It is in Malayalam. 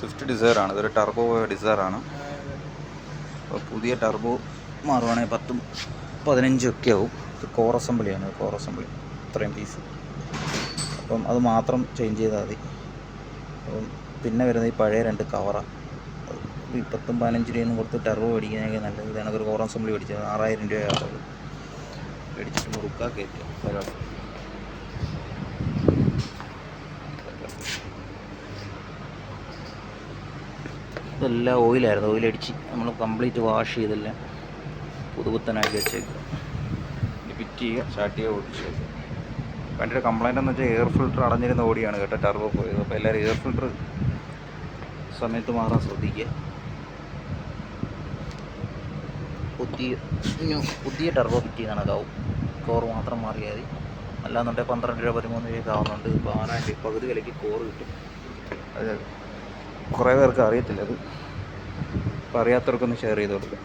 സ്വിഫ്റ്റ് ഡിസയറാണ്. ഇതൊരു ടർബോ ഡിസയറാണ്. അപ്പോൾ പുതിയ ടർബോ മാറുവാണെങ്കിൽ 10-15 ഒക്കെ ആവും. ഇത് കോർ അസംബ്ലിയാണ്. കോർ അസംബ്ലി ഇത്രയും പീസ്. അപ്പം അത് മാത്രം ചേഞ്ച് ചെയ്താൽ മതി. അപ്പം പിന്നെ വരുന്നത് ഈ പഴയ 2 കവറാണ്. 10-15 രൂപയൊന്നും കൊടുത്ത് ടർബോ മേടിക്കാനൊക്കെ നല്ലത്. ഇതാണ് ഒരു കോർ അസംബ്ലി മേടിച്ചത്. 6000 രൂപയാകുള്ളൂ. മേടിച്ചിട്ട് മുറുക്കാൻ കയറ്റും ഒരാൾ. ഇതെല്ലാം ഓയിലായിരുന്നു. ഓയിലടിച്ച് നമ്മൾ കംപ്ലീറ്റ് വാഷ് ചെയ്തെല്ലാം പുതുപുത്തനാക്കി വെച്ചേക്കുക. ഫിറ്റ് ചെയ്യുക, സ്റ്റാർട്ട് ചെയ്യുക, ഓടിച്ച് വെക്കുക. വണ്ടിയുടെ കംപ്ലൈൻ്റ് എന്ന് വെച്ചാൽ എയർ ഫിൽറ്റർ അടഞ്ഞിരുന്ന ഓടിയാണ് കേട്ടോ ടർബോ പോയത്. അപ്പോൾ എല്ലാവരും എയർ ഫിൽറ്റർ സമയത്ത് മാറാൻ ശ്രദ്ധിക്കുക. പുതിയ ടർബോ ഫിറ്റ് ചെയ്യുന്നതാണ്. അതാവും കോർ മാത്രം മാറിയാൽ മതി. അല്ലാന്നുണ്ടെങ്കിൽ 12 രൂപ 13 രൂപയൊക്കെ ആവുന്നുണ്ട്. ഇപ്പോൾ 6000 പകുതി വിലയ്ക്ക് കോർ കിട്ടും. അത് കുറേ പേർക്ക് അറിയത്തില്ല. അത് അപ്പോൾ അറിയാത്തവർക്കൊന്ന് ഷെയർ ചെയ്ത് കൊടുക്കുക.